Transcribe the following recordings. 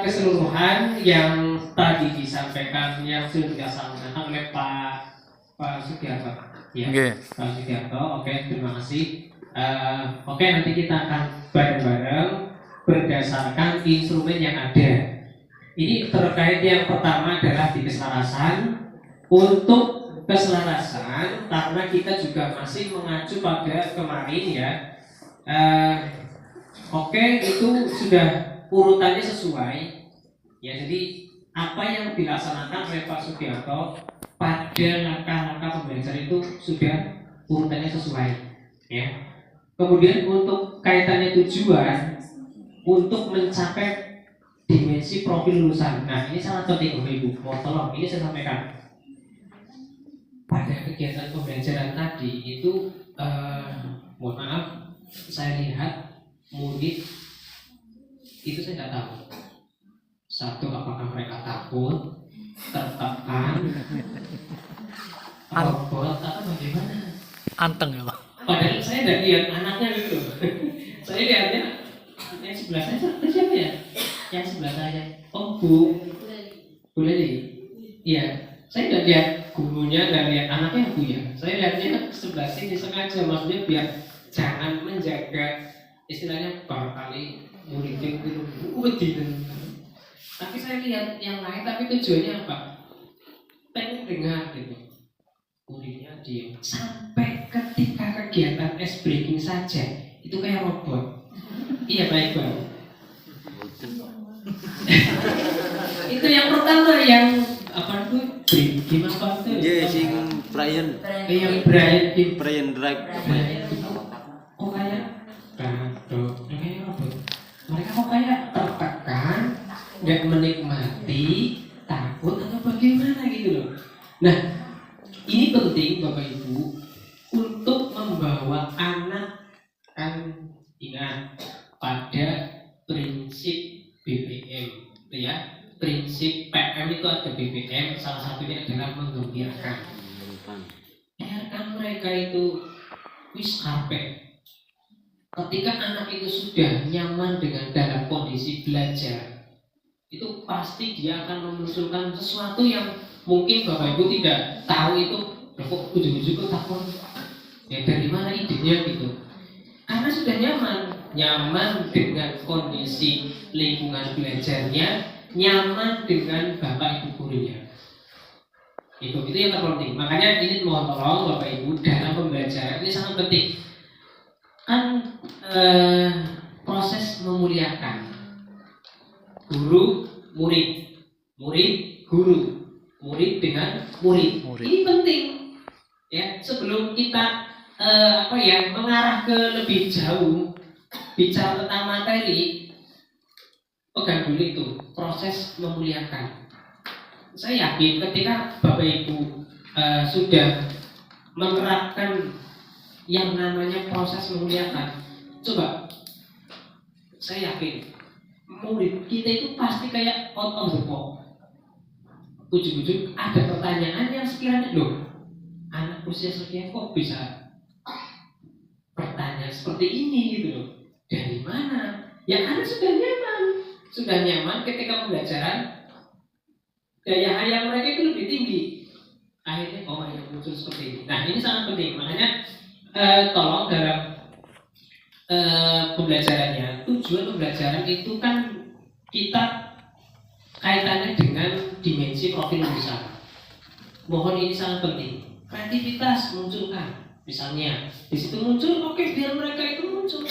keseluruhan yang tadi disampaikan yang sudah disampaikan oleh Pak Sugiarto. Ya, okay. Pak Sugiarto, oke, terima kasih. Oke, nanti kita akan bareng-bareng berdasarkan instrumen yang ada. Ini terkait yang pertama adalah di keselarasan. Untuk keselarasan, karena kita juga masih mengacu pada kemarin ya. Oke, itu sudah urutannya sesuai. Ya, jadi apa yang dilaksanakan oleh Pak Sugiarto pada langkah-langkah pembelajaran itu sudah urutannya sesuai. Ya. Kemudian untuk kaitannya tujuan untuk mencapai dimensi profil lulusan. Nah, ini sangat penting Bapak Ibu. Mohon tolong, ini saya sampaikan. Pada kegiatan pembelajaran tadi itu, mohon maaf, saya lihat murid itu saya tidak tahu. Satu, apakah mereka takut, tertekan, robot atau bagaimana? Anteng ya Pak. Padahal saya tidak lihat anaknya gitu. Saya lihatnya yang sebelah saya siapa ya? Yang sebelah saya. Oh Bu, boleh nih? Iya, saya tidak lihat gurunya, tidak lihat anaknya Bu ya. Saya lihatnya sebelah sini sengaja, maksudnya biar jangan menjaga istilahnya barangkali muridnya itu tapi saya lihat yang lain, tapi tujuannya apa? Pengen dengar gitu. Muridnya diam sampai ketika kegiatan ice breaking saja itu kayak robot. Iya baik Bang. Itu yang pertama yang apa itu? Breaking apa itu? Iya sing Brian. Yang Brian Drake. Oh kayak kayak robot. Mereka kok kayak tertekan, nggak menikmati, takut atau bagaimana gitu loh. Nah, ini penting Bapak Ibu untuk membawa anak kan ingat pada prinsip BPM, ya. Prinsip PM itu ada BPM, salah satunya adalah menggembirakan. Biarkan mereka itu wis karpet. Ketika anak itu sudah nyaman dengan dalam kondisi belajar, itu pasti dia akan memunculkan sesuatu yang mungkin Bapak Ibu tidak tahu itu. Kok ujung-ujung kok takut? Ya dari mana idenya gitu? Karena sudah nyaman dengan kondisi lingkungan belajarnya, nyaman dengan Bapak Ibu gurunya. Itu yang terpenting. Makanya ini mohon tolong Bapak Ibu dalam pembelajaran ini sangat penting. Kan proses memuliakan guru murid, murid guru, murid dengan murid. Ini penting ya sebelum kita mengarah ke lebih jauh bicara tentang materi. Pegang dulu itu proses memuliakan. Saya yakin ketika Bapak Ibu sudah menerapkan yang namanya proses memuliakan, coba saya yakin murid kita itu pasti kayak out of the box. Ujung-ujung ada pertanyaan yang sekiranya loh, anak usia sekian kok bisa bertanya seperti ini gitu loh. Dari mana? Yang anak sudah nyaman ketika pembelajaran, daya hayal mereka itu lebih tinggi. Akhirnya yang muncul seperti ini. Nah ini sangat penting, makanya tolong dalam pembelajarannya, tujuan pembelajaran itu kan kita kaitannya dengan dimensi profil lulusan. Mohon ini sangat penting. Kreativitas munculkan, misalnya di situ muncul, oke, biar mereka itu muncul.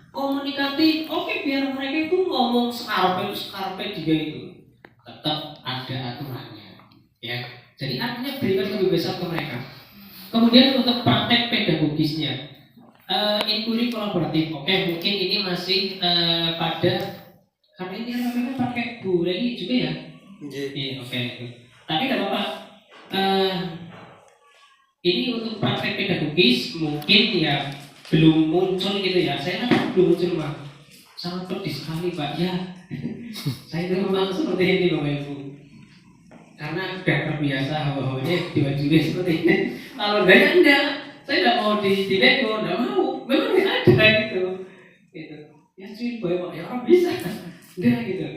Komunikatif, oke, biar mereka itu ngomong skarpe juga itu. Tetap ada aturannya, ya. Jadi artinya berikan kebebasan ke mereka. Kemudian untuk praktek pedagogisnya, inquiry kolaboratif. Oke, mungkin ini masih pada karena ini kan pakai Bu Reni juga ya. Iya, oke. Tapi tidak apa-apa. Ini untuk praktek pedagogis mungkin ya belum muncul gitu ya. Saya kan belum muncul Pak. Sangat pedih sekali Pak ya. Saya memang seperti ini Bapak Ibu. Karena sudah terbiasa hawa-hawanya diwajibin seperti ini. Kalau enggak, saya tidak mau dinego, tidak mau. Memang tidak ada gitu. Ya cuy, boleh Pak, ya orang bisa. Enggak gitu.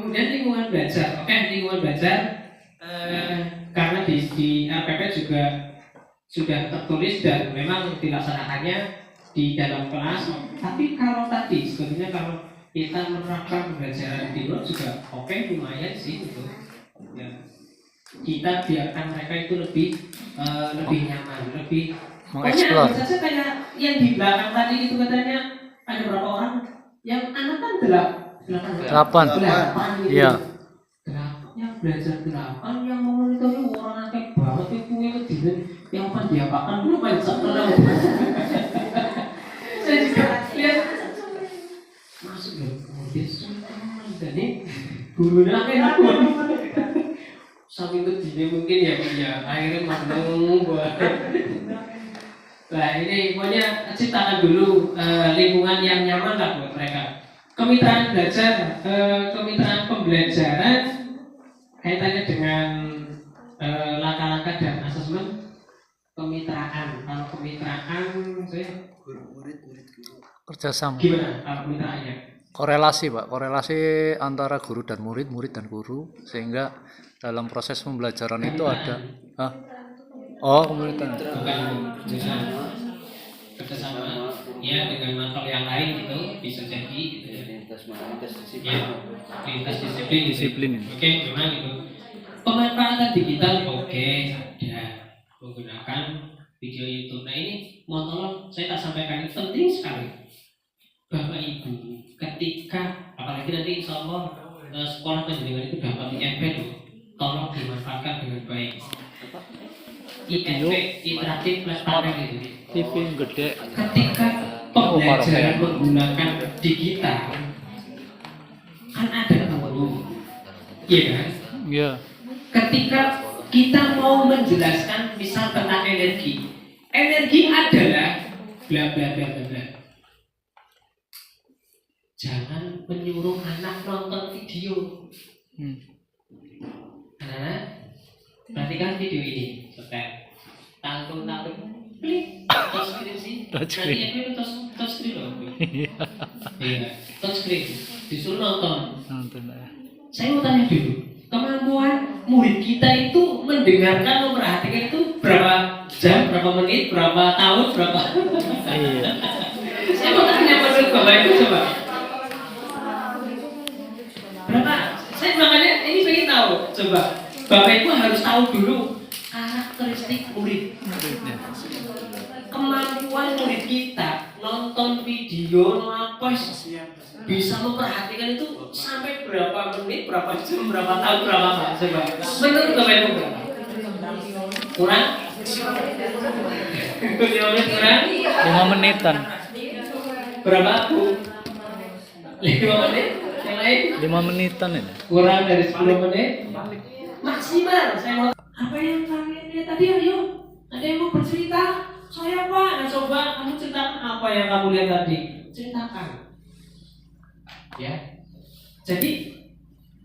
kemudian lingkungan belajar. Oke, lingkungan belajar karena di RPP juga sudah tertulis dan memang dilaksanakannya di dalam kelas. Tapi kalau tadi sebetulnya kalau kita menerapkan pembelajaran di luar juga oke, lumayan sih itu. Ya. Kita biarkan mereka itu lebih nyaman, lebih mengeksplor. pokoknya saja kayak yang di belakang tadi itu katanya ada berapa orang yang anak kan Delapan. gitu. Iya. Yang belajar 8 yang memonitornya orang akeh banget itu yang apa diapakan dulu main sekolah. Saya juga lihat masuk loh, kemudian teman jadi gurunya kayak aku. Sampai itu mungkin ya akhirnya maklum buat. Nah ini pokoknya ciptakan dulu lingkungan yang nyaman lah buat mereka. Kemitraan belajar, kemitraan pembelajaran kaitannya dengan langkah-langkah dan asesmen kemitraan. Kalau kemitraan saya Kerjasama. gimana kemitraannya? Korelasi Pak, korelasi antara guru dan murid, murid dan guru, sehingga dalam proses pembelajaran itu ada kemitraan. Kerjasama ya dengan makhluk yang lain itu bisa jadi gitu ya. Lintas disiplin. Oke, memang itu. Pemanfaatan digital oke, ada menggunakan video YouTube. Nah ini mohon tolong saya tak sampaikan ini penting sekali. Bapak Ibu, ketika apalagi nanti insya Allah sekolah pendidikan itu dapat IMP tolong dimanfaatkan dengan baik. IMP interaktif plus panel itu. TV gede. Ketika pembelajaran menggunakan digital kan ada guru, iya kan? Iya. Ketika kita mau menjelaskan misal tentang energi adalah bla bla bla bla bla. Jangan menyuruh anak nonton video. Anak, perhatikan video ini. Setel. Tanggung. Klik. Touchscreen sih. Nanti itu touchscreen loh. Iya. Touchscreen. Disuruh nonton. Saya mau tanya dulu. Kemampuan murid kita itu mendengarkan, memperhatikan itu berapa jam, berapa menit, berapa tahun, berapa? Iya. Saya mau tanya menurut Bapak itu coba. Berapa? Saya makanya ini pengen tahu. Coba Bapak Ibu harus tahu dulu karakteristik murid. Kemampuan murid kita nonton video ngapus bisa memperhatikan itu sampai berapa menit, berapa jam, berapa tahun, berapa apa? Coba. Menurut Bapak Ibu berapa? Kurang? 5 menit kurang? 5 menitan. Berapa Bu? 5 menit? Yang lain? 5 menitan ini. Kurang dari 10 menit? Maksimal. Saya mau apa yang kalian lihat tadi? Ayo, ada yang mau bercerita? Saya Pak. Nah coba kamu ceritakan apa yang kamu lihat tadi. Ceritakan. Ya. Jadi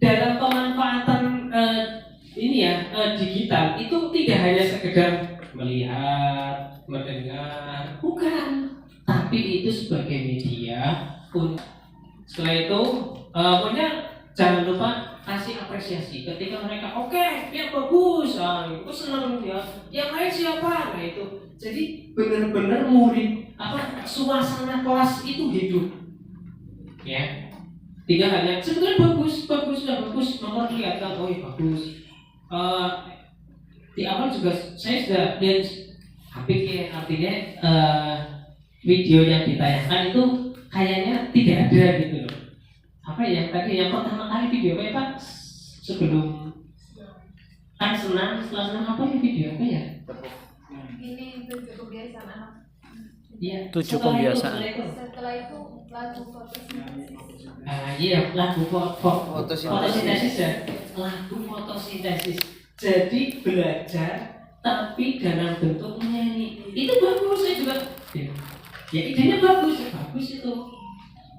dalam pemanfaatan digital itu tidak hanya sekedar melihat, mendengar, bukan. Tapi itu sebagai media. Setelah itu, pokoknya jangan lupa kasih apresiasi ketika mereka oke, ya bagus, aku senang ya. Yang lain siapa? Nah itu. Jadi benar-benar murid suasana kelas itu hidup. Ya. Tidak hanya sebetulnya bagus, nomor kelihatan, oh iya bagus. Di awal juga saya sudah lihat artinya video yang ditayangkan itu kayaknya tidak ada gitu loh. Apa ya tadi yang pertama kali video apa ya Pak? Sebelum kan senang, setelah senang apa ya video apa ya? Ini 7 kebiasaan anak. Iya. 7 kebiasaan. Setelah itu lagu fotosintesis. Iya lagu fotosintesis ya. Lagu fotosintesis. Jadi belajar tapi dalam bentuk menyanyi. Itu bagus saya juga. Ya idenya bagus itu.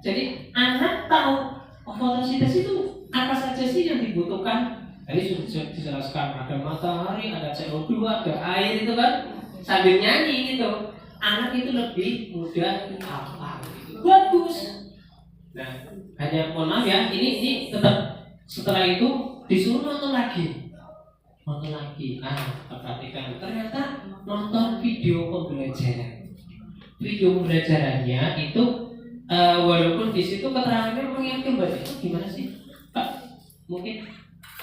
Jadi anak tahu fotosintesis itu apa saja sih yang dibutuhkan. Tadi sudah dijelaskan ada matahari, ada CO2, ada air itu kan sambil nyanyi gitu. Anak itu lebih mudah hafal gitu. Bagus. Nah, hanya mohon maaf ya, ini tetap Setelah itu disuruh nonton lagi. Perhatikan, ternyata nonton video pembelajaran. Video pembelajarannya itu walaupun di situ keterangannya mengingat kembali, itu gimana sih, Pak? Mungkin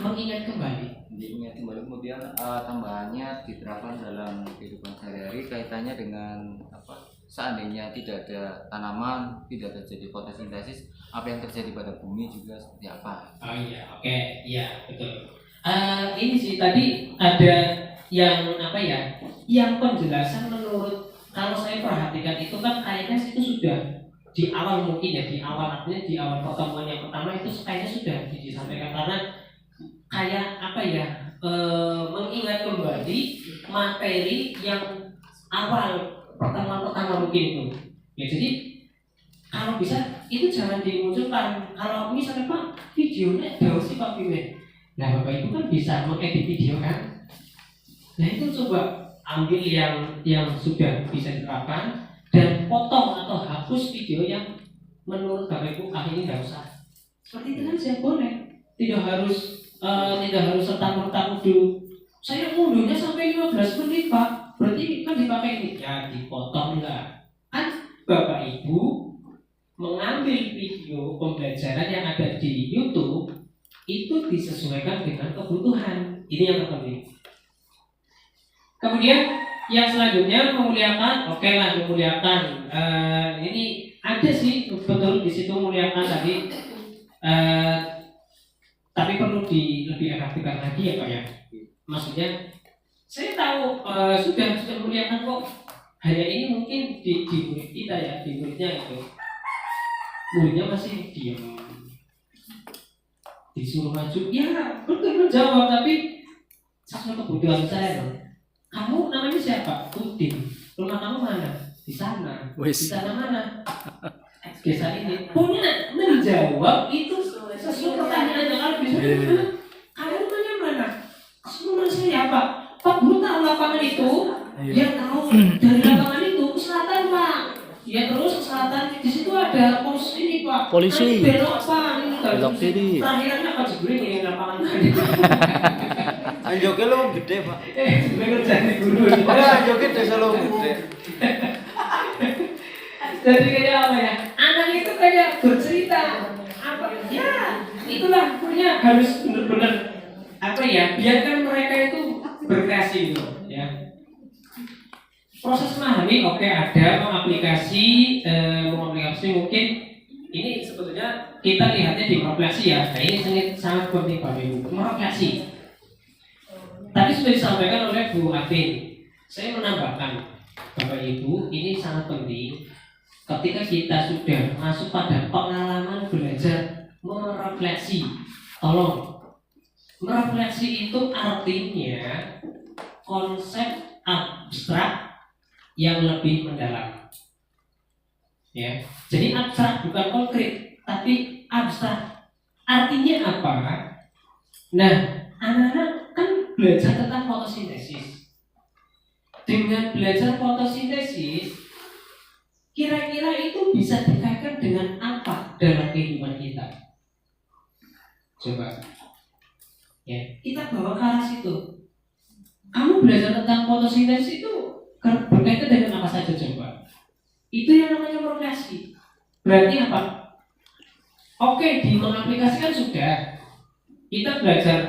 mengingat kembali. Ingat kembali, kemudian tambahannya diterapkan dalam kehidupan sehari-hari, kaitannya dengan apa? Seandainya tidak ada tanaman, tidak terjadi fotosintesis, apa yang terjadi pada bumi juga seperti apa? Oh iya, oke, iya betul. Ini sih tadi ada yang apa ya? Yang penjelasan menurut kalau saya perhatikan itu kan kayaknya itu sudah di awal mungkin ya, di awal artinya di awal pertemuan yang pertama itu kayaknya sudah disampaikan karena kayak apa ya? Mengingat kembali materi yang awal pertemuan pertama mungkin itu. Ya jadi kalau bisa itu jangan dimunculkan. Kalau misalnya Pak videonya jauh sih Pak Pimen. Nah Bapak Ibu kan bisa mengedit video kan. Nah itu coba ambil yang sudah bisa diterapkan dan potong atau hapus video yang menurut Bapak Ibu ini nggak usah. Seperti itu kan saya boleh. Tidak harus serta-merta dulu. Saya mundurnya sampai 15 menit Pak. Berarti kan dipakai ini ya dipotong enggak. Kan Bapak Ibu mengambil video pembelajaran yang ada di YouTube itu disesuaikan dengan kebutuhan. Ini yang terpenting. Kemudian yang selanjutnya memuliakan, oke lah memuliakan. Ini ada sih betul di situ memuliakan tadi. Tapi perlu lebih efektifkan lagi ya Pak ya. Maksudnya saya tahu sudah memuliakan kok. Hanya ini mungkin di murid kita ya, di muridnya itu. Muridnya masih diam, disuruh maju, ya betul menjawab tapi sesuai kebutuhan saya loh. Kamu namanya siapa? Udin. Rumah kamu mana? Di sana. Di sana mana? Desa ini. Punya menjawab itu sesuai pertanyaannya. Kalau bisa kamu rumahnya mana? Rumah saya Pak. Pak Guru tahu lapangan itu? Ya tahu. Dari lapangan itu ke selatan Pak. Ya terus ke selatan di situ ada pos ini Pak. Polisi. Belok Pak. Belok kiri. Terakhirannya apa jebule nih lapangan tadi? Anjoke lu gede, Pak. Sebenarnya jadi guru. Anjoke desa lu gede. Jadi kayak apa ya? Anak itu kayak bercerita apa? Ya itulah punya harus benar-benar apa ya? Biarkan mereka itu berkreasi gitu ya. Proses memahami oke ada mengaplikasi mungkin ini sebetulnya kita lihatnya di mengaplikasi ya. Nah ini sangat penting Bapak Ibu mengaplikasi. Tadi sudah disampaikan oleh Bu Atin. Saya menambahkan Bapak Ibu ini sangat penting ketika kita sudah masuk pada pengalaman belajar merefleksi. Tolong merefleksi itu artinya konsep abstrak yang lebih mendalam. Ya, jadi abstrak bukan konkret, tapi abstrak. Artinya apa? Nah, anak-anak kan belajar tentang fotosintesis. Dengan belajar fotosintesis, kira-kira itu bisa dikaitkan dengan apa dalam kehidupan kita? Coba, ya, kita bawa ke arah situ. Kamu belajar tentang fotosintesis itu berkaitan dengan apa saja coba? Itu yang namanya merefleksi. Berarti apa? Oke, di mengaplikasikan sudah. Kita belajar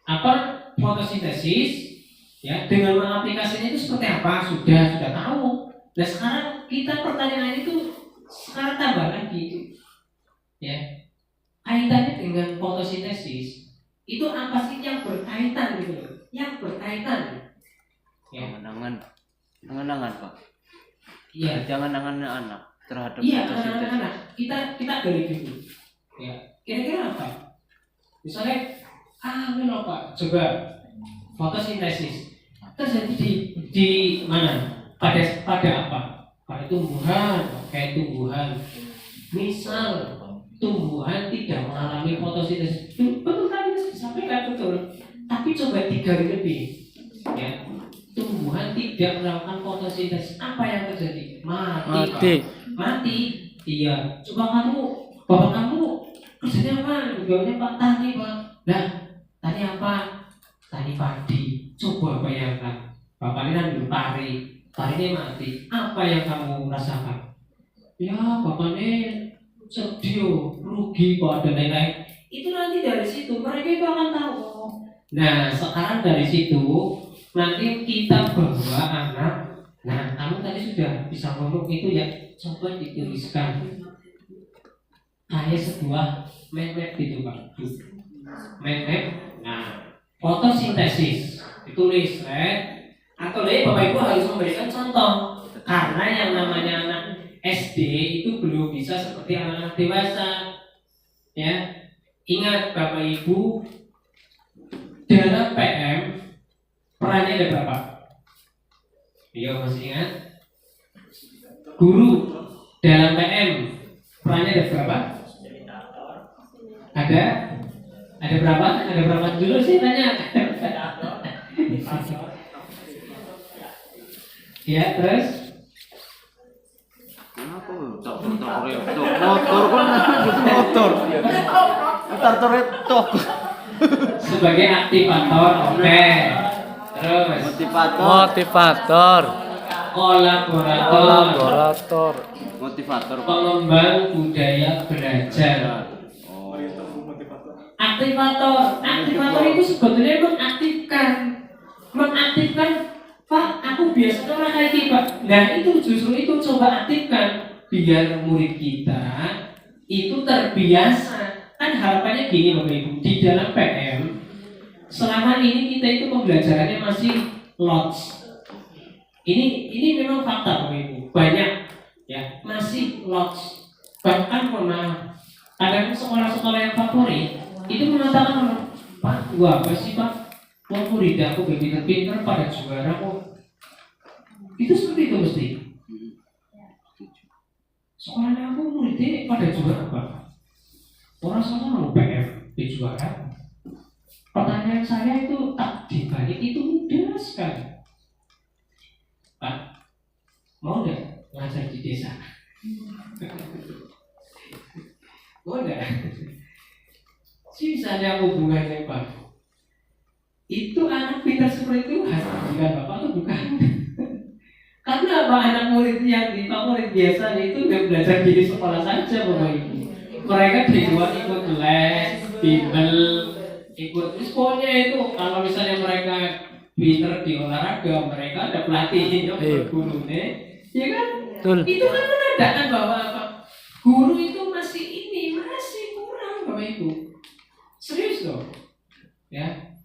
apa fotosintesis, ya dengan mengaplikasinya itu seperti apa sudah tahu. Nah sekarang kita pertanyaan itu sekarang tambah lagi, ya kaitannya dengan fotosintesis itu apa sih yang berkaitan gitu loh? Yang berkaitan. Ya. Angan-angan Pak. Iya. Jangan angan anak terhadap fotosintesis. Anak. Kita gali dulu. Ya. Kira-kira apa? Misalnya, ini loh Pak, coba fotosintesis terjadi di mana? Pada apa? Pada tumbuhan, kayak tumbuhan. Misal tumbuhan tidak mengalami fotosintesis, betul tadi disampaikan betul. Tapi coba digali lebih, ya. Tumbuhan tidak melakukan fotosintesis, apa yang terjadi? Mati. Iya. Coba bapak kamu kerjanya apa? Jawabnya Pak tani Pak. Nah, tani apa? Tani padi. Coba bayangkan, Bapak ini kan dulu tari ini mati. Apa yang kamu rasakan? Ya, Bapak ini sedih, rugi kok dan lain-lain. Itu nanti dari situ mereka itu akan tahu. Nah, sekarang dari situ nanti kita bawa anak. Nah, kamu tadi sudah bisa ngomong itu ya, coba dituliskan kayak sebuah map gitu Pak. Map. Nah, fotosintesis ditulis, atau Bapak Ibu harus memberikan contoh karena yang namanya anak SD itu belum bisa seperti anak-anak dewasa. Ya, ingat Bapak Ibu, dalam PM perannya ada berapa? Iya masih ingat? Guru dalam PM perannya ada berapa? Ada berapa? Ada berapa dulu sih tanya? Ya terus? Kenapa? Motor kan motor. Motor itu. Sebagai aktivator, oke. Terus Motivator. kolaborator, Motivator. pengembang budaya belajar. Aktivator itu sebetulnya mengaktifkan Pak, aku biasanya orang kayak gini Pak. Nah itu justru itu coba aktifkan biar murid kita itu terbiasa. Kan harapannya gini Bapak Ibu, di dalam PM selama ini kita itu pembelajarannya masih lots. Ini memang fakta Bapak Ibu, banyak ya masih lots. Bahkan pernah kadang sekolah-sekolah yang favorit itu mengatakan, Pak, gua apa sih Pak? Mau murid aku pinter-pinter pada juara kok. Itu seperti itu mesti. Soalnya aku muridnya pada juara Pak. Orang sama mau PM di juara. Pertanyaan saya itu tak dibalik itu mudah sekali. Pak, mau nggak ngajar di desa? Mau nggak? Sih misalnya hubungannya Pak. Itu anak pintar seperti itu bukan Bapak atau bukan? Karena apa anak murid yang di favorit biasanya itu nggak belajar di sekolah saja Bapak Ibu. Mereka di luar ikut les, bimbel, ikut pokoknya itu kalau misalnya mereka pinter di olahraga, mereka ada pelatihnya gurunya, ya kan? Betul. Itu kan menandakan bahwa apa? Guru itu masih kurang Bapak Ibu. Serius loh, ya.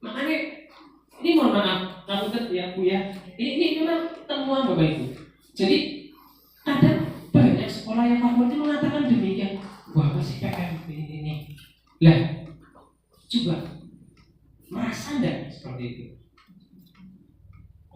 Makanya ini mohon maaf, kamu ya Bu ya. Ini memang temuan Bapak Ibu. Jadi ada banyak sekolah yang favorit mengatakan demikian. Wah masih PM ini. Lah, coba merasa enggak seperti itu?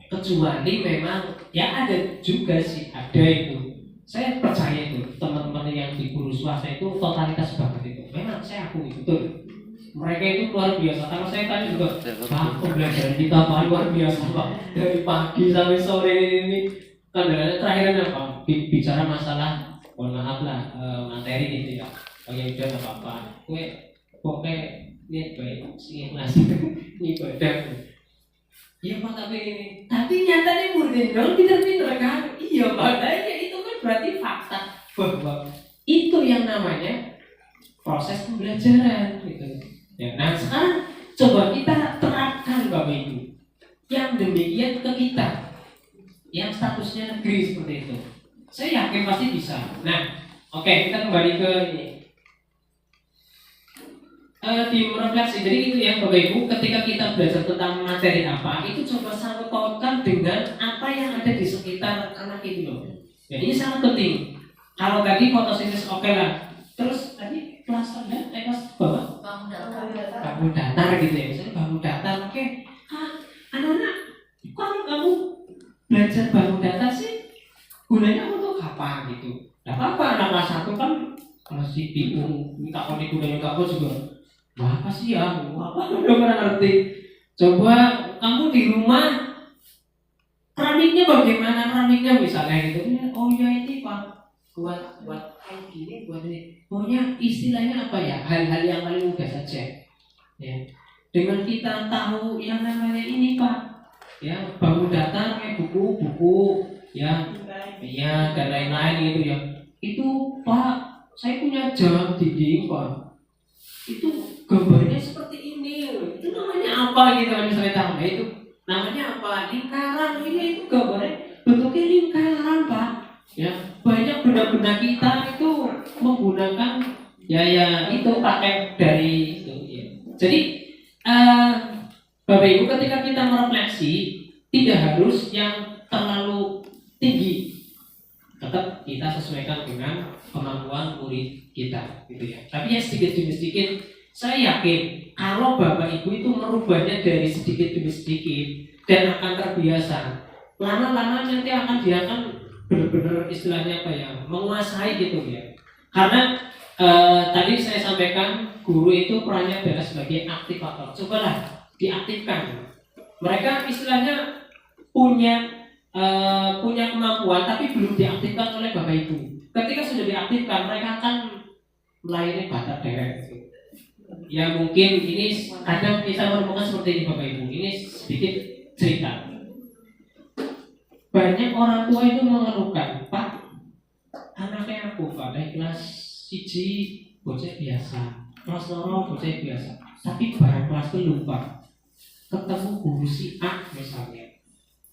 Kecuali memang ya ada juga sih, ada itu. Saya percaya itu teman-teman yang di guru swasta itu totalitas banget itu. Memang saya akui betul. Mereka itu luar biasa. Kalau saya tadi juga, Pak, pembelajaran kita Pak luar biasa Pak. Dari pagi sampai sore ini. Kan terakhirnya Pak bicara masalah, mohon maaf lah materi gitu ya. Oh ya udah nggak apa-apa. Pokoknya niat baik, ikhlas, ibadah. Iya Pak tapi nyatanya muridnya dong pinter-pinter kan? Iya Pak, itu kan berarti fakta bahwa itu yang namanya proses pembelajaran gitu. Ya, nah sekarang coba kita terapkan Bapak Ibu yang demikian ke kita yang statusnya negeri seperti itu. Saya yakin pasti bisa. Nah, oke, kita kembali ke ini. Di refleksi, jadi itu ya Bapak Ibu, ketika kita belajar tentang materi apa, itu coba sangkut pautkan dengan apa yang ada di sekitar anak itu loh. Ya, ini sangat penting. Kalau tadi fotosintesis oke lah. Terus tadi kelas rendah, kelas bawah? Bangun datar gitu ya, misalnya bangun datar, oke. Anak-anak, kalau kamu belajar bangun datar sih, gunanya untuk apa gitu? Gak apa-apa, anak kelas 1 kan masih bingung, minta kalau gunanya apa juga. Wah, apa sih ya? Apa udah pernah ngerti? Coba kamu di rumah keramiknya bagaimana? Keramiknya misalnya gitu. Oh ya ini Pak, buat kayak gini buat ini. Pokoknya istilahnya apa ya? Hal-hal yang paling mudah saja. Ya. Dengan kita tahu yang namanya ini Pak, ya bangun datang buku-buku, ya dan lain-lain gitu ya. Itu Pak, saya punya jam dinding Pak. Itu gambarnya seperti ini. Itu namanya apa gitu kan saya tahu. Nah, itu namanya apa? Lingkaran. Ini itu gambarnya bentuknya lingkaran Pak. Ya, banyak benda-benda kita itu menggunakan ya itu pakai dari itu ya. Jadi Bapak Ibu ketika kita merefleksi tidak harus yang terlalu tinggi, tetap kita sesuaikan dengan kemampuan murid kita gitu ya. Tapi ya sedikit demi sedikit saya yakin kalau Bapak Ibu itu merubahnya dari sedikit demi sedikit dan akan terbiasa, lama-lama nanti dia akan benar-benar istilahnya apa ya, menguasai gitu ya. Karena tadi saya sampaikan guru itu perannya adalah sebagai aktivator. Cobalah diaktifkan. Mereka istilahnya punya kemampuan tapi belum diaktifkan oleh Bapak Ibu. Ketika sudah diaktifkan, mereka akan melayani batak derek. Ya mungkin ini kadang kita menemukan seperti ini Bapak Ibu. Ini sedikit cerita. Banyak orang tua itu mengeluhkan, Pak, anaknya aku Pak, dari kelas 1 bocah biasa, kelas 2 bocah biasa, tapi barang kelas itu lupa. Ketemu guru si A misalnya,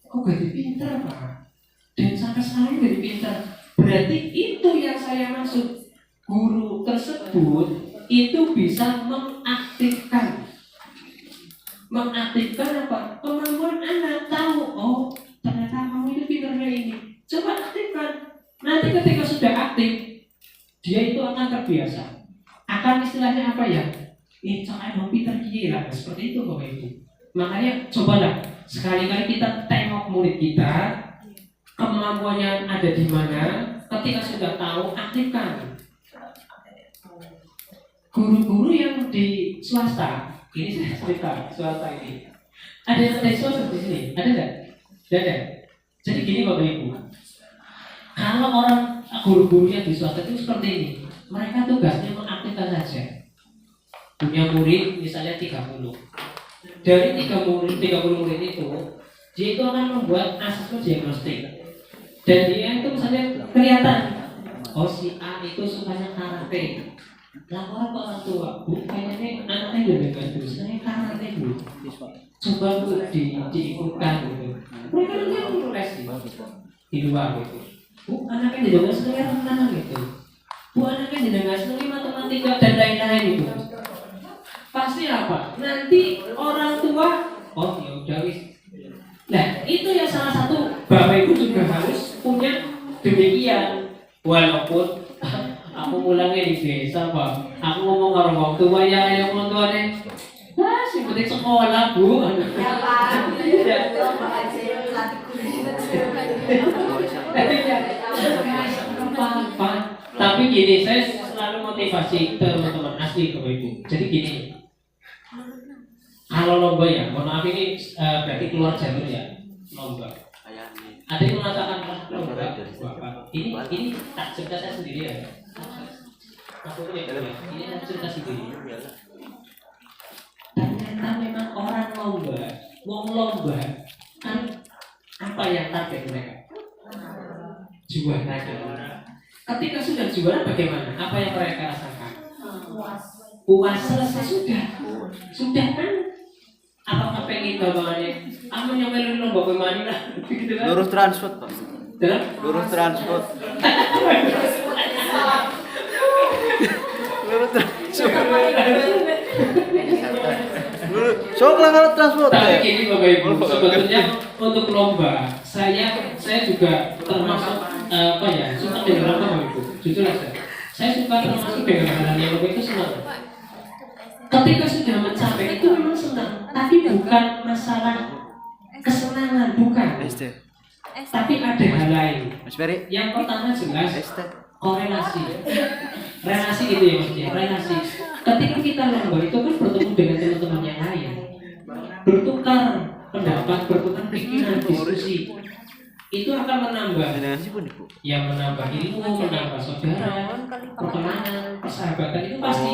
kok gak pinter Pak? Dan sampai sekarang gak pinter. Berarti itu yang saya maksud. Guru tersebut itu bisa mengaktifkan apa? Kemampuan anak tahu. Oh, ternyata kamu itu pinternya ini. Coba aktifkan. Nanti ketika sudah aktif, dia itu akan terbiasa. Akan istilahnya apa ya? Jangan mau pinter kira. Seperti itu Bapak Ibu. Makanya cobalah sekali-kali kita tengok murid kita, kemampuannya ada di mana. Ketika sudah tahu, aktifkan. Guru-guru yang di swasta, ini saya cerita swasta ini. Ada yang dari swasta di sini? Ada nggak? Ada. Jadi gini Bapak Ibu, kalau orang guru-guru yang di swasta itu seperti ini, mereka tugasnya mengaktifkan saja. Punya murid misalnya 30. Dari 30 murid itu, dia itu akan membuat asesmen diagnostik. Dan dia itu misalnya kelihatan, oh si A itu sukanya karate. Laporan ke orang tua, Bu, kayaknya anaknya udah bagus, saya karate Bu. Coba Bu diikutkan gitu. Mereka nanti menulis di luar gitu. Bu, anaknya tidak senang renang gitu. Bu, anaknya tidak senang matematika dan lain-lain gitu. Pasti apa? Nanti orang tua, oh ya udah wis. Nah, itu yang salah satu Bapak Ibu juga harus punya demikian. Walaupun aku mulangnya di desa Pak, aku ngomong karo wong tua ya yang wong tuane. Sing penting sekolah Bu. Ya Pak. Tapi gini, saya selalu motivasi teman-teman asli Bapak Ibu. Jadi gini. Kalau lomba ya, mohon maaf ini berarti keluar jalur ya, lomba. Ada yang mengatakan lomba, ini tak cerita saya sendiri ya. Aku ini tak cerita sendiri. Ternyata memang orang lomba kan apa yang target mereka? Juara. Ketika sudah juara bagaimana? Apa yang mereka rasakan? Puas selesai sudah kan? Apakah pengen bapaknya? Aku nyomelin lomba pemain lah, gitu kan? Lurus transport Pak. Lurus transport. Lurus transport. Sok lah kalau transport. Tapi gini Bapak Ibu, sebetulnya untuk lomba saya juga termasuk suka dengan Bapak Ibu. Jujur aja, saya suka termasuk dengan hal yang lomba itu senang. Ketika sudah mencapai itu memang senang, tapi bukan masalah kesenangan, bukan. Tapi ada hal lain. Yang pertama jelas korelasi, relasi gitu ya maksudnya, relasi. Ketika kita lomba itu kan bertemu dengan teman-teman yang lain, bertukar pendapat, bertukar pikiran, diskusi. itu akan menambah Dengan si pun ibu. yang menambah ilmu, menambah saudara, pertemanan, persahabatan itu pasti.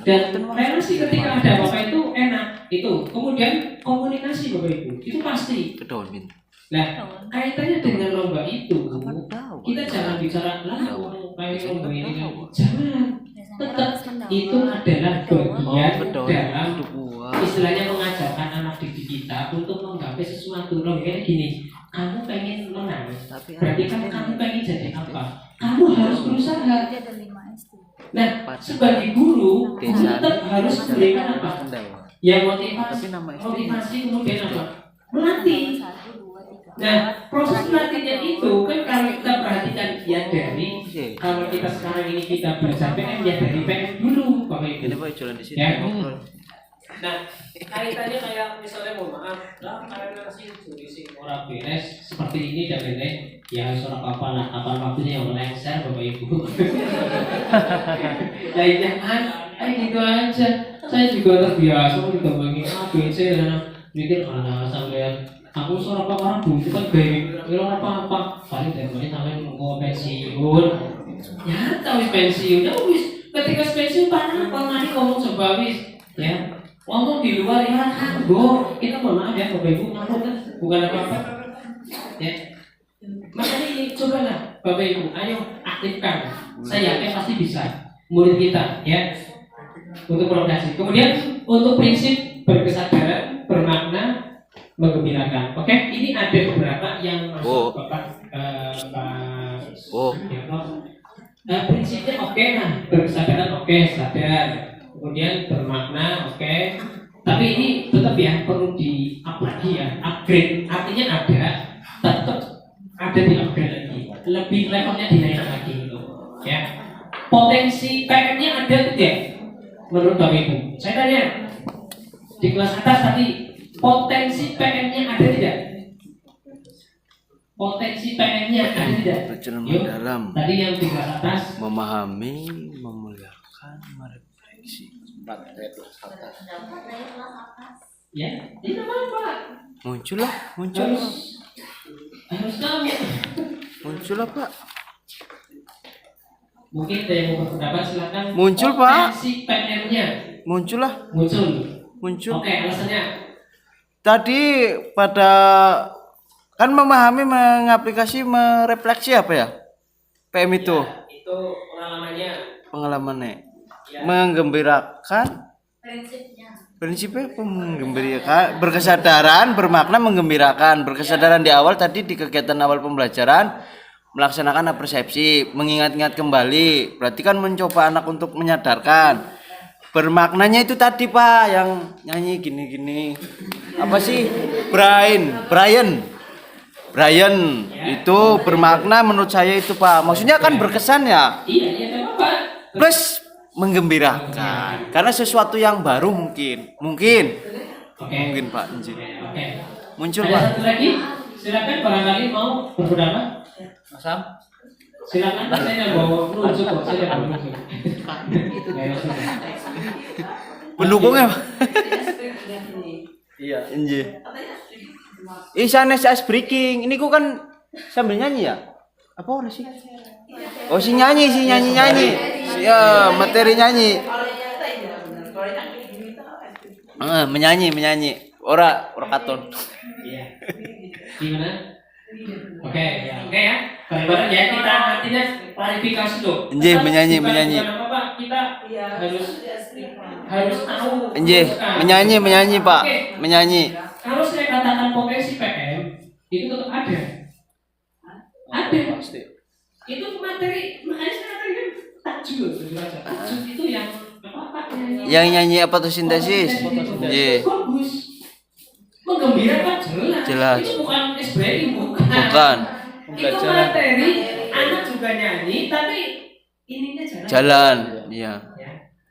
Dan relasi ketika ada bapak itu enak itu. Kemudian komunikasi bapak ibu itu pasti. Kedaun bin. Nah kaitannya dengan lomba itu kita jangan bicara lah kayak lomba ini kan. Jangan. Tetap itu adalah bagian dalam istilahnya mengajarkan anak didik kita untuk menggapai sesuatu. Logikanya gini, kamu pengen menang, berarti kan kamu pengen jadi apa? Kamu harus berusaha. Nah, sebagai guru tetap harus memberikan apa? Ya motivasi kemudian apa? Melatih. Nah, proses melatihnya itu kan kalau kita perhatikan ya dari kalau kita sekarang ini kita belajar PM ya dari PM dulu Bapak Ibu. Ini Pak jualan di sini. Ya. Nah, kaitannya kayak misalnya mohon maaf, lah karena sih sing ora beres seperti ini dan lain-lain, ya harus ora apa-apa lah, kapan waktunya yang lengser Bapak Ibu. Ya jangan, gitu aja. Saya juga terbiasa ditomongin A B C dan mikir sampai aku seorang orang buntu kan gaya apa-apa paling dari sampai mau pensiun ya tahu pensiun ya wis ketika pensiun apa nanti ngomong coba wis ya ngomong di luar ya kanggo kita mohon maaf ya Bapak Ibu ngomong kan bukan apa-apa ya makanya ini cobalah Bapak Ibu ayo aktifkan saya yakin pasti bisa murid kita ya untuk prokreasi kemudian untuk prinsip berkesadaran bermakna menggembirakan. Oke, ini ada beberapa yang masuk Bapak prinsipnya oke nah, berkesadaran oke, sadar. Kemudian bermakna oke. Tapi ini tetap ya perlu di up lagi ya, upgrade. Artinya ada, tetap ada di upgrade lagi. Lebih levelnya dinaikkan lagi gitu. Ya. Potensi PM-nya ada tidak? Menurut Bapak Ibu. Saya tanya di kelas atas tadi potensi PM-nya ada tidak? Potensi PM-nya ada tidak? Bercermin dalam. Tadi yang di kelas atas. Memahami, memuliakan, merefleksi. Ya, tidak apa-apa. Muncul lah. Harus tahu. Muncul lah Pak. Mungkin ada yang mau berpendapat silakan. Muncul Pak. Potensi PM-nya. Muncul lah. Muncul. Oke, alasannya. Tadi pada kan memahami, mengaplikasi, merefleksi apa ya? PM itu. Ya, itu Pengalamannya. Ya. Menggembirakan. Prinsipnya apa? Menggembirakan, berkesadaran, bermakna menggembirakan. Berkesadaran di awal tadi di kegiatan awal pembelajaran melaksanakan persepsi, mengingat-ingat kembali. Berarti kan mencoba anak untuk menyadarkan. Bermaknanya itu tadi Pak yang nyanyi gini-gini. Apa sih? Brian itu bermakna menurut saya itu Pak. Maksudnya kan berkesan ya. Iya, apa? Plus menggembirakan. Karena sesuatu yang baru mungkin. Mungkin Pak. Oke. Muncul Ada Pak. satu lagi, silakan barangkali mau berpendapat. Mas Sam. Silakan, saya bawa nunjuk kok, saya bawa nunjuk. Pendukungnya Pak. Iya, inji. Sanes ice breaking. Ini ku kan sambil nyanyi ya? Apa orang sih? Oh, si nyanyi. Ya, materi nyanyi. Menyanyi. Ora katon. Iya. Gimana? Oke ya. Bareng-bareng ya kita artinya klarifikasi loh. Inji menyanyi. Apa kita harus tahu. Inji menyanyi Pak. Menyanyi. Kalau saya katakan potensi PM itu tetap ada. Ada pasti. Itu materi, makanya saya katakan takjul. Takjul itu yang apa? Yang nyanyi apa tuh sintesis? Iya. Bagus. Menggembirakan jelas. Itu bukan SBY, bukan. Itu materi anak juga nyanyi, tapi ininya jalan. Iya.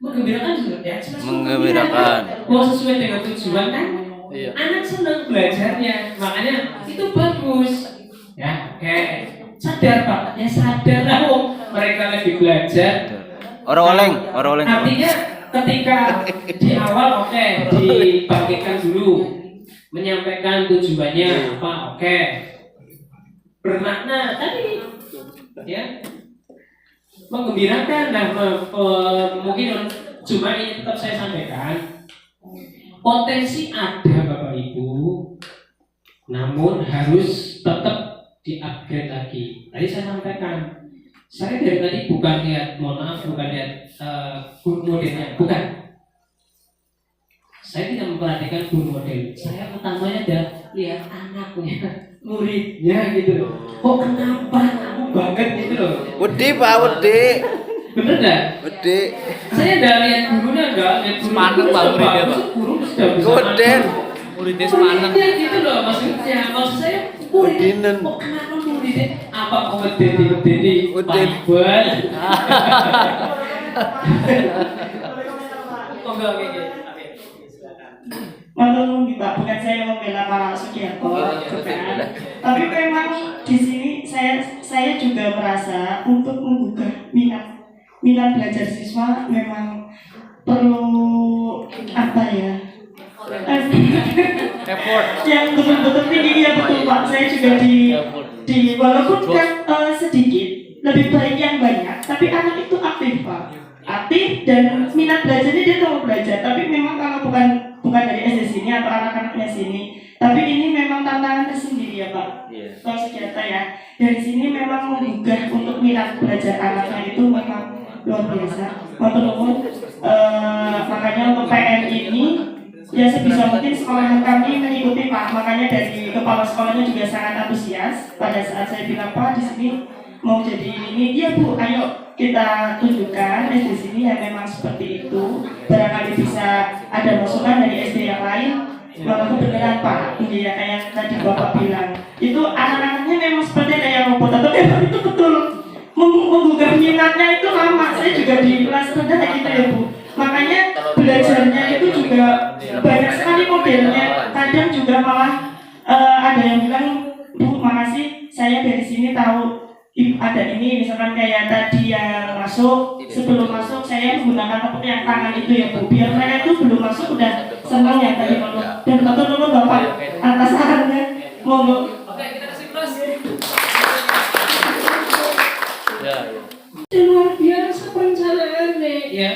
Menggembirakan juga ya. Menggembirakan. Mau sesuai dengan tujuan kan? Iya. Anak senang belajarnya, makanya itu bagus. Ya, oke. Sadar Pak, ya sadar lah mereka lagi belajar. Orang oleng. Artinya ketika di awal dibangkitkan dulu, menyampaikan tujuannya apa, bermakna tadi, ya, menggembirakan. Nah, mungkin cuma ini tetap saya sampaikan, potensi ada Bapak Ibu, namun harus tetap di-upgrade lagi. Tadi saya sampaikan, saya dari tadi bukan lihat, mohon maaf, bukan lihat modelnya, bukan. Saya tidak memperhatikan guru model. Saya utamanya ada lihat anaknya, muridnya gitu loh. Kok kenapa kamu banget gitu loh. Wedi Pak, wedi. Bener nggak? Wedi. Saya udah lihat gurunya enggak, lihat guru. Semangat Pak muridnya, Pak. Guru sudah bisa. Goden. Muridnya semangat. Muridnya gitu loh maksudnya. Maksud saya muridnya kok kenapa muridnya? Apa kompeten di Udin. Bible? Oh enggak gitu. Maklum Pak, bukan saya membela Pak Sugiarto, bukan. Tapi memang di sini saya juga merasa untuk menggugah minat belajar siswa memang perlu apa ya? Effort. Yang betul-betul tinggi ya betul Pak. Saya juga di walaupun kan sedikit lebih baik yang banyak, tapi anak itu aktif Pak. Aktif dan minat belajarnya dia mau belajar. Tapi memang kalau bukan dari SD sini atau anak-anaknya sini, tapi ini memang tantangan tersendiri ya Pak. Kalau Sugiarto ya, dari sini memang menggugah untuk minat belajar anaknya itu memang luar biasa. Makanya untuk PM ini ya sebisa mungkin sekolah kami mengikuti Pak. Makanya dari kepala sekolahnya juga sangat antusias pada saat saya bilang Pak di sini mau jadi ini, iya Bu, ayo kita tunjukkan SD sini yang memang seperti itu. Barangkali bisa ada masukan dari SD yang lain. Maka kebenaran Pak, ya kayak tadi Bapak bilang, itu anak-anaknya memang seperti kayak robot atau memang itu betul menggugah minatnya itu lama. Saya juga di kelas rendah kayak gitu ya Bu. Makanya belajarnya itu juga banyak sekali modelnya. Kadang juga malah ada yang bilang, Bu, makasih saya dari sini tahu ada ini, misalkan kayak tadi yang masuk, sebelum masuk saya menggunakan tepuk yang tangan itu ya Bu, biar mereka itu belum masuk udah senang ya tadi Bapak. Dan betul-betul Bapak atas sarannya, monggo. Oke, kita kasih plus. Ya. Luar biasa perencanaannya, ya.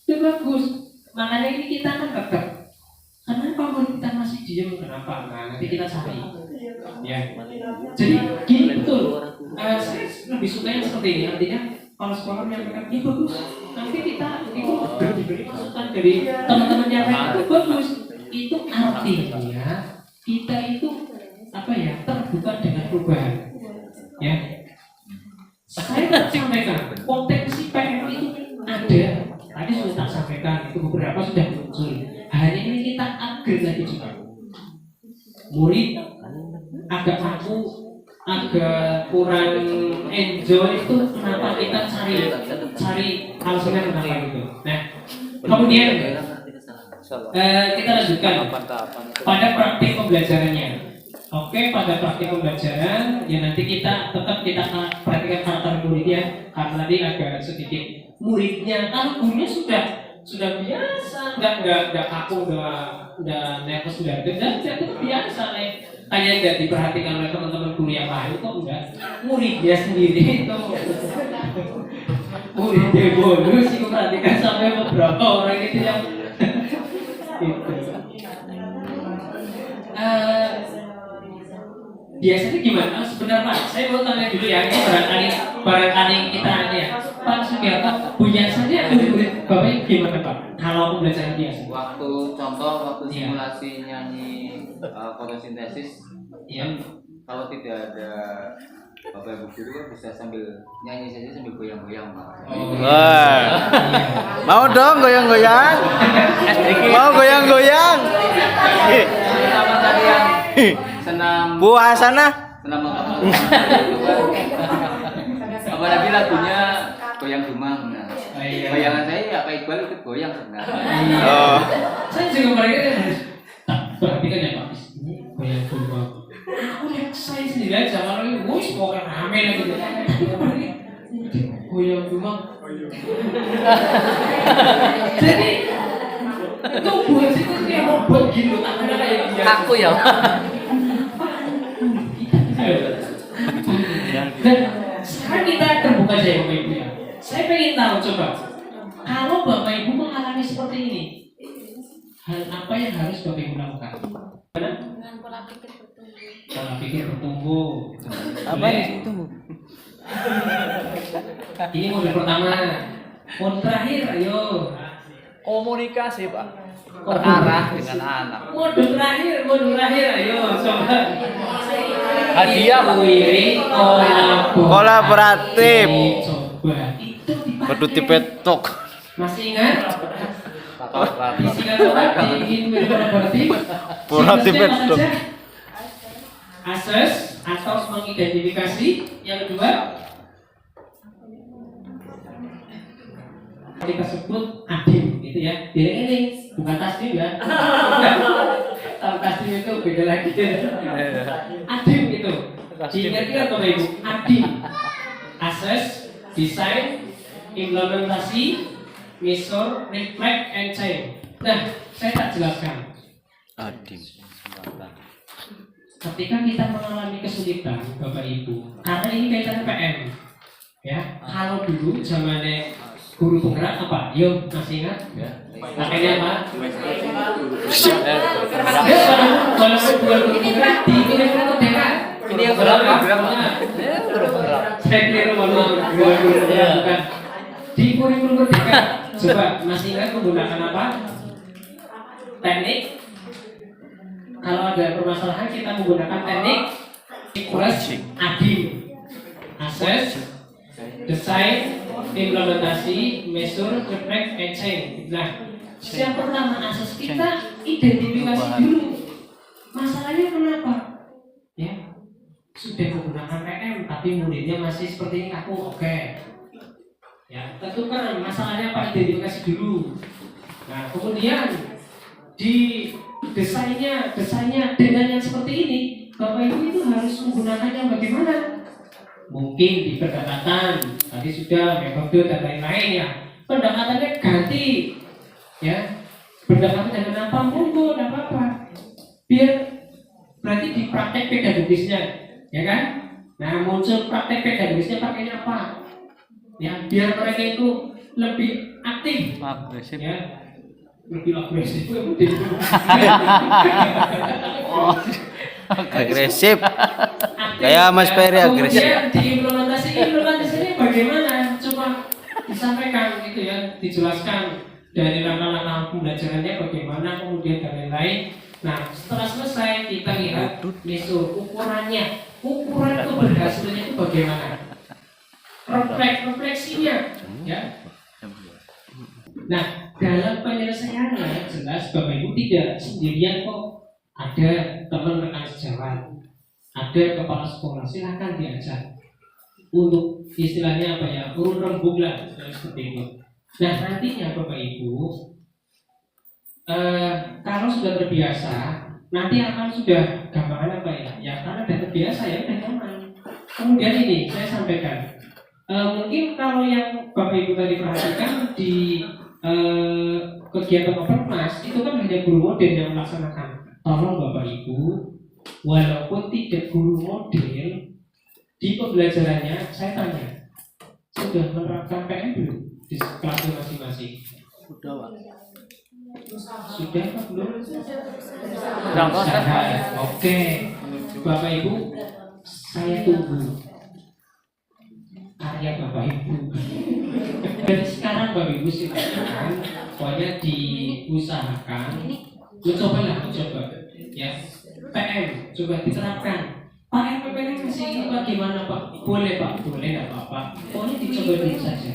Itu bagus. Makanya ini kita kan tetap. Kenapa kita masih diam? Kenapa? Nah, nanti kita cari. Ya. Jadi gini betul. Saya lebih suka yang seperti ini. Artinya kalau sekolah menyampaikan ini bagus. Nanti kita itu diberi masukan dari teman-teman yang lain itu bagus. Itu artinya kita itu apa ya, terbuka dengan perubahan. Ya. Saya sampaikan potensi PM itu ada. Tadi sudah tak sampaikan, itu beberapa sudah muncul. Hanya ini kita upgrade lagi juga. Murid agak kaku, agak kurang enjoy itu kenapa kita cari alasannya kenapa itu. Nah, kemudian kita lanjutkan pada praktik pembelajarannya. Oke, pada praktik pembelajaran ya nanti kita tetap kita perhatikan karakter muridnya, karena tadi agak sedikit muridnya, kalau gurunya sudah biasa, nggak kaku, udah nervous, sudah itu biasa nih. Hanya nggak diperhatikan oleh teman-teman guru yang lain kok enggak, muridnya sendiri itu muridnya bonus sih perhatikan sampai beberapa orang itu yang itu. Biasanya gimana? Sebentar Pak, saya mau tanya dulu ya, ini barangkali kita ya Pak Sugiarto, biasanya murid Bapak gimana Pak? Kalau pembelajaran biasa? Waktu simulasi nyanyi fotosintesis, ya. Kalau tidak ada Bapak Ibu guru kan bisa sambil nyanyi saja sambil goyang-goyang Pak. Wah. Mau dong goyang-goyang? Mau goyang-goyang? Sama tadi yang senam Buah sana. senam otak. Apalagi lagunya Goyang Dumang. Nah, bayangan saya ya Pak Iqbal ikut goyang sebenarnya. Oh. Saya juga mereka harus perhatikan ya Pak, ini goyang Dumang. Aku lihat saya sendiri aja, kalau ini wush kok rame lagi gitu. Goyang Dumang. Jadi itu buat sih kayak robot gitu, tak ada kayak dia. Aku ya. coba. Kalau Bapak Ibu mengalami seperti ini, hal apa yang harus Bapak Ibu lakukan? Dengan pola pikir bertumbuh. Pola pikir bertumbuh. Apa Boleh. sih itu? Ini model pertama. Model terakhir, ayo. Komunikasi, Pak. Terarah dengan anak. Model terakhir, ayo. Coba. Hadiah, Pak. Wiring Kolaboratif. Coba. Itu dipakai. Kudu dipetok. Masih ingat? Disingkat apa? Ingin kolaboratif. Kolaboratif Siklusnya apa betul. saja? Assess atau mengidentifikasi. Yang kedua, kita sebut adim, gitu ya. Ini bukan tasdim ya. Kalau tasdim itu beda lagi. Adim itu. Diingat-ingat Bapak Ibu. Adim. Assess, design, implementasi, measure, reflect, and change. Nah, saya tak jelaskan. Adim. Ketika kita mengalami kesulitan, Bapak Ibu, karena ini kaitannya PM, ya. Kalau dulu zamannya guru penggerak apa? Yo, masih ingat? Pakainya apa? Kalau guru penggerak di ini kan ini yang berapa? Saya kira mohon guru bukan di kurikulum merdeka. Coba masih ingat menggunakan apa? Teknik. Kalau ada permasalahan kita menggunakan teknik plus adim, assess, design, implementasi, measure, reflect, and change. Nah, yang pertama assess kita identifikasi dulu masalahnya kenapa, ya sudah menggunakan PM tapi muridnya masih seperti ini kaku, oke. Ya, tentukan masalahnya apa, identifikasi dulu. Nah, kemudian di desainnya dengan yang seperti ini, Bapak Ibu itu harus menggunakannya bagaimana? Mungkin di pendekatan tadi sudah metode dan lain-lain ya. Pendekatannya ganti, ya. Pendekatan dengan apa? Monggo, tidak apa-apa. Biar berarti di praktek pedagogisnya, ya kan? Nah, muncul praktek pedagogisnya pakainya apa? Ya, biar mereka itu lebih aktif, ya. Lebih agresif Agresif. Kayak Mas Ferry agresif. Kemudian implementasinya bagaimana? Coba disampaikan gitu ya, dijelaskan dari langkah-langkah pembelajarannya bagaimana, kemudian dan lain-lain. Nah, setelah selesai kita lihat ukurannya, ukuran keberhasilannya itu bagaimana? Refleksinya, ya. Nah, dalam penyelesaiannya jelas Bapak Ibu tidak sendirian kok. Ada teman rekan sejawat, ada kepala sekolah, silakan diajak untuk istilahnya apa ya, urun rembuk lah seperti itu. Nah, nantinya Bapak Ibu kalau sudah terbiasa, nanti akan sudah gampangan apa ya? Ya karena sudah terbiasa ya udah nyaman. Kemudian ini saya sampaikan, mungkin kalau yang Bapak Ibu tadi perhatikan di kegiatan open class itu kan hanya guru model yang melaksanakan. Tolong Bapak Ibu, walaupun tidak guru model di pembelajarannya, saya tanya, sudah menerapkan PM belum di kelasnya masing-masing? Sudah apa belum? Oke, Bapak Ibu, saya tunggu karya Bapak Ibu. Dari sekarang Bapak Ibu silakan, pokoknya diusahakan, mencoba ya. PM coba diterapkan. Pak MPPN masih bagaimana Pak? Boleh Pak, boleh nggak apa-apa. Pokoknya dicoba dulu saja.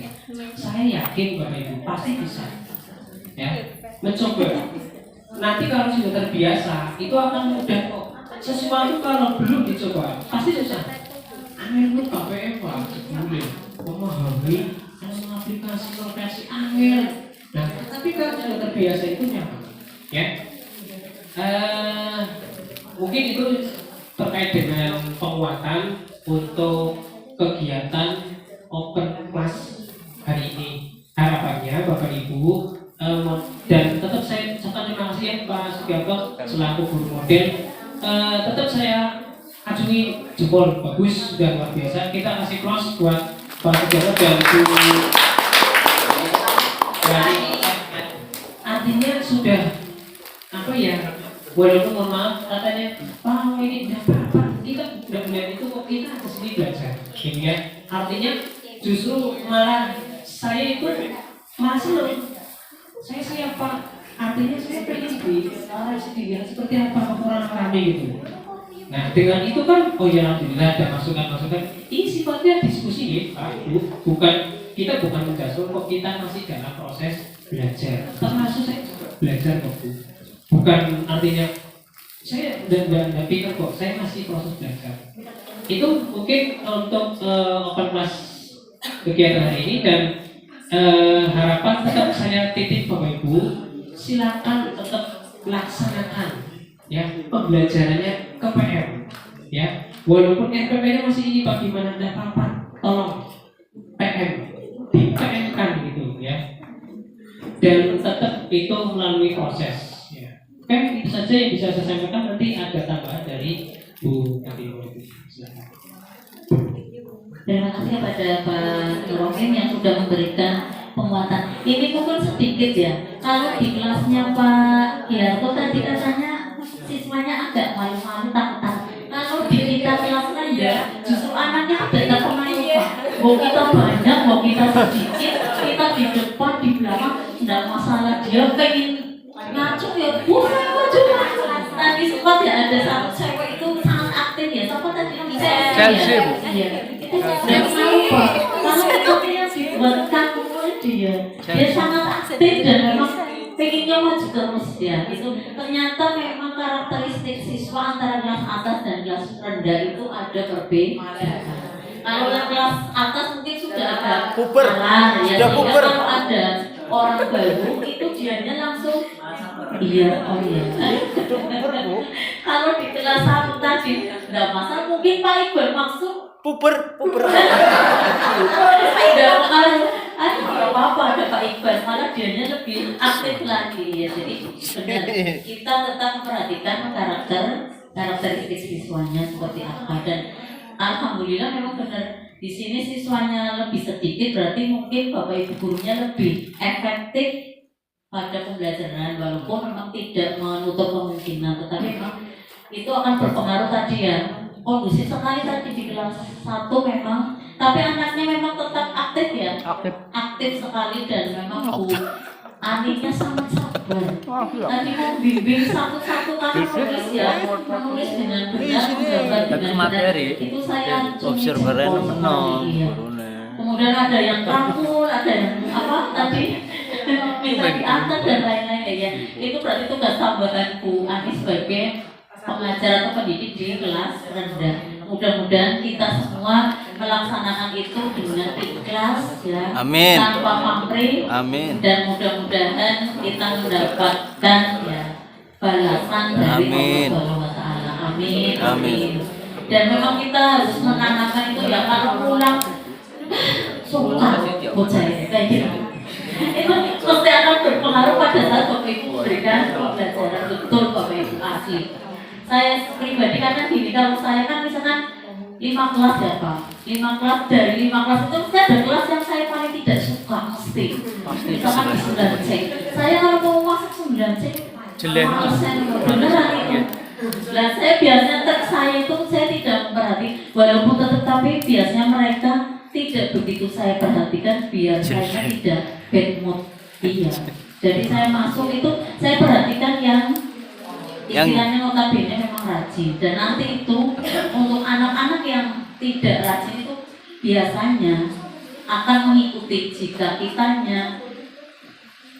Saya yakin Bapak Ibu pasti bisa. Ya, mencoba. Nanti kalau sudah terbiasa, itu akan mudah kok. Sesuatu kalau belum dicoba, pasti susah. Angel Pak PM Pak, boleh memahami aplikasi profesi angel. Nah, tapi kalau sudah terbiasa itu nyaman, ya. Mungkin itu terkait dengan penguatan untuk kegiatan open class hari ini. Harapannya Bapak Ibu dan tetap saya ucapkan terima kasih ya Pak Sugiarto selaku guru model. Tetap saya acungi jempol, bagus, sudah luar biasa. Kita kasih close buat Pak Sugiarto dan Bu berani artinya sudah apa ya, walaupun mohon maaf katanya Pak ini tidak apa-apa, kita udah melihat itu kok, kita kesini belajar gitu ya. Artinya justru malah saya itu malah senang, saya siapa, artinya saya pengen dilihat seperti apa orang kami gitu. Nah dengan itu kan, oh ya alhamdulillah ada masukan-masukan. Ini sifatnya diskusi nih Pak Bu, kita bukan menjatuh kok, kita masih dalam proses belajar. Termasuk saya belajar kok Bu, bukan artinya saya dan pikir kok saya masih proses belajar. Itu mungkin untuk open class kegiatan hari ini, dan harapan tetap saya titip Bapak Ibu, silakan tetap laksanakan ya pembelajarannya ke PM ya, walaupun RPP-nya masih ini Pak, gimana ada apa-apa tolong PM di PM kan gitu ya, dan tetap itu melalui proses ya. Oke, itu saja yang bisa saya sampaikan. Nanti ada tambahan dari Bu Kadino. Silakan. Terima kasih kepada Pak Nurrohim yang sudah memberikan penguatan. Ini mungkin sedikit ya. Kalau di kelasnya Pak Giarto tadi katanya siswanya agak malu-malu, takut-takut. Kalau di kita kelas rendah, justru anaknya ada pemain Pak. Mau kita banyak, mau kita sedikit, kita di depan, di belakang, tidak masalah. Dia pengen ngaco ya, bukan ngaco. Tadi sempat ya ada satu cewek itu sangat aktif ya. Siapa tadi yang Chelsea. Iya. Itu tidak malu Pak. Kalau itu dia dibuatkan dia sangat aktif dan memang pengennya maju terus ya. Itu ternyata memang karakteristik siswa antara kelas atas dan kelas rendah itu ada perbedaan. Kalau yang kelas atas mungkin sudah ada Puber. ya, Sudah puber. kalau ada orang baru itu dianya langsung iya, oh iya. Kalau di kelas 1 tadi nggak masalah, mungkin Pak Iqbal maksud puber. tidak pengaruh. Nggak apa-apa ada Pak Iqbal, malah dianya lebih aktif lagi ya. Jadi benar kita tetap memperhatikan karakteristik siswanya seperti apa, dan alhamdulillah memang benar di sini siswanya lebih sedikit, berarti mungkin Bapak Ibu gurunya lebih efektif pada pembelajaran, walaupun memang tidak menutup kemungkinan, tetapi memang itu akan berpengaruh tadi ya. Kondusif sekali tadi di kelas 1 memang, tapi anaknya memang tetap aktif ya, aktif sekali, dan memang Bu Aninya sangat sabar. Tadi membimbing satu-satu karena menulis ya, menulis dengan benar, menggambar dengan benar. Itu saya Observernya menang. iya. Kemudian ada yang rangkul, ada yang apa tadi minta diantar dan lain-lain ya. Itu berarti tugas tambahan Bu Ani sebagai pengajar atau pendidik di kelas rendah. Mudah-mudahan kita semua melaksanakan itu dengan ikhlas ya, Amin. tanpa pamrih. Amin. Dan mudah-mudahan kita mendapatkan ya balasan dari Amin. Allah Subhanahu wa Ta'ala. Amin. Amin. Dan memang kita harus menanamkan itu ya, kalau pulang suka bocah ini kayak gitu. Itu pasti akan berpengaruh pada saat Bapak Ibu memberikan pembelajaran betul Bapak Ibu asli. Saya pribadi karena gini, kalau saya kan misalkan 5 kelas ya Pak, 5 kelas, dari 5 kelas itu mesti ada kelas yang saya paling tidak suka, mesti misalkan di 9C, saya kalau mau masuk 9C Jelek. beneran itu. Dan saya biasanya saya itu saya tidak memperhati, walaupun tetapi biasanya mereka tidak begitu saya perhatikan biar saya tidak bad mood. Iya, jadi saya masuk itu saya perhatikan yang istilahnya notabene memang rajin, dan nanti itu untuk anak-anak yang tidak rajin itu biasanya akan mengikuti jika kitanya.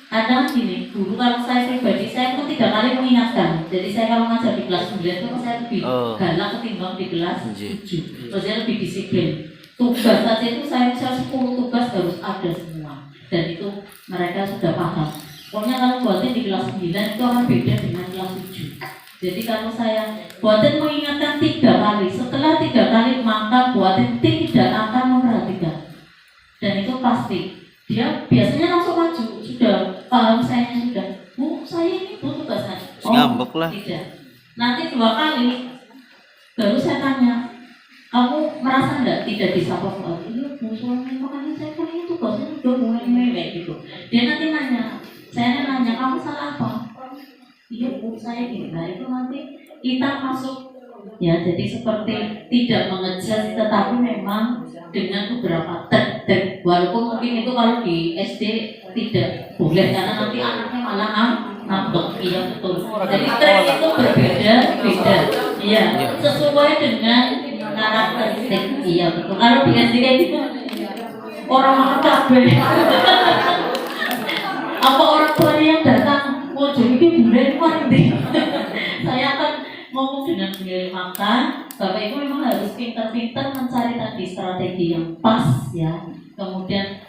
Kadang gini, guru kalau saya pribadi saya pun 3 kali mengingatkan. Jadi saya kalau ngajar di kelas 9 itu saya lebih galak ketimbang di kelas 7. Terus saya lebih disiplin. Tugas saja itu saya 10 tugas harus ada semua, dan itu mereka sudah paham. Pokoknya kalau buatin di kelas 9 itu akan beda dengan kelas 7. Jadi kalau saya buatin mengingatkan 3 kali, setelah 3 kali maka buatin tidak akan memperhatikan. Dan itu pasti dia biasanya langsung maju, sudah paham saya sudah. Bu, saya ini Bu tugasnya. Oh, ngambek lah. Tidak. Nanti 2 kali baru saya tanya, kamu merasa tidak bisa apa-apa? Iya Bu, soalnya makanya saya kan ini tugasnya sudah mulai kayak gitu. Dia nanti nanya, saya nanya kamu salah apa? Iya bu, saya gini. Nah itu nanti kita masuk ya, jadi seperti tidak mengejar, tetapi memang dengan beberapa trik, walaupun mungkin itu kalau di SD tidak boleh karena nanti anaknya malah ngambek. Iya betul. Jadi trik itu berbeda-beda. Iya, sesuai dengan karakteristik. Iya betul. Kalau di SD kayak gitu orang kabeh. Apa orang tuanya yang datang mau jadi bulan mandi. Saya akan ngomong dengan beliau, maka Bapak Ibu memang harus pintar-pintar mencari tadi strategi yang pas ya. Kemudian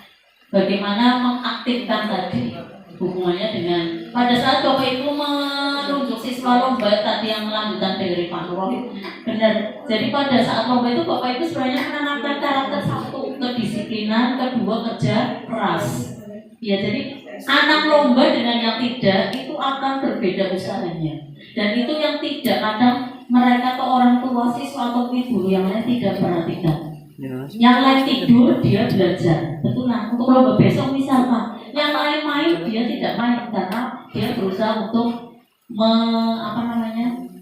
bagaimana mengaktifkan tadi hubungannya dengan pada saat Bapak Ibu menunjuk siswa lomba tadi yang melanjutkan dari Pak Nurul, benar. Jadi pada saat lomba itu Bapak Ibu sebenarnya menanamkan karakter satu, kedisiplinan, kedua kerja keras. Ya jadi anak lomba dengan yang tidak itu akan berbeda usahanya. Dan itu yang tidak kadang mereka ke orang tua siswa atau ibu yang lain tidak perhatikan. Yang lain tidur dia belajar. Betul lah. Untuk lomba besok misalkan yang lain main dia tidak main karena dia berusaha untuk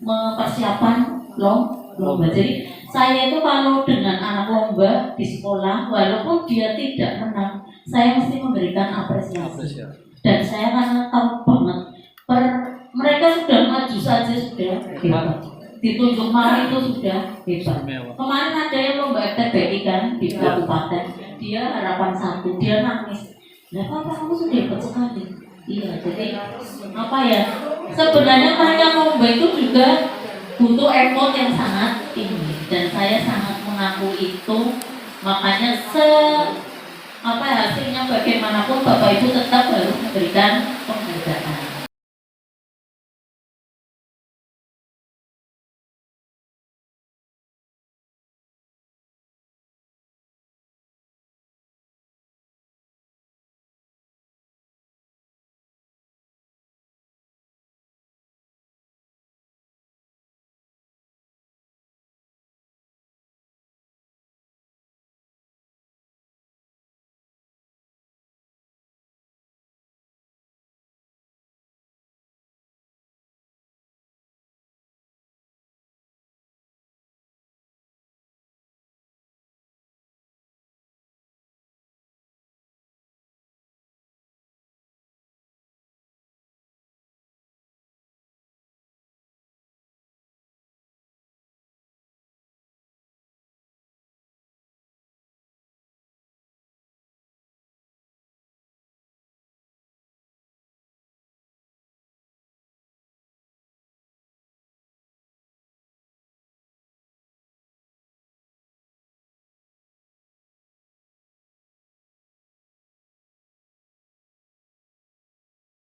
mempersiapkan lomba. Jadi saya itu kalau dengan anak lomba di sekolah walaupun dia tidak menang, saya mesti memberikan apresiasi. Dan saya karena tahu banget mereka sudah maju saja sudah hebat. Ditunjuk malam itu sudah hebat. Kemarin ada yang lomba FTBI kan di kabupaten, dia harapan 1, dia nangis. Nah, Papa kamu sudah hebat sekali. Iya, jadi apa ya? Sebenarnya mereka lomba itu juga butuh effort yang sangat tinggi dan saya sangat mengakui itu. Makanya hasilnya bagaimanapun Bapak Ibu tetap harus memberikan penghargaan.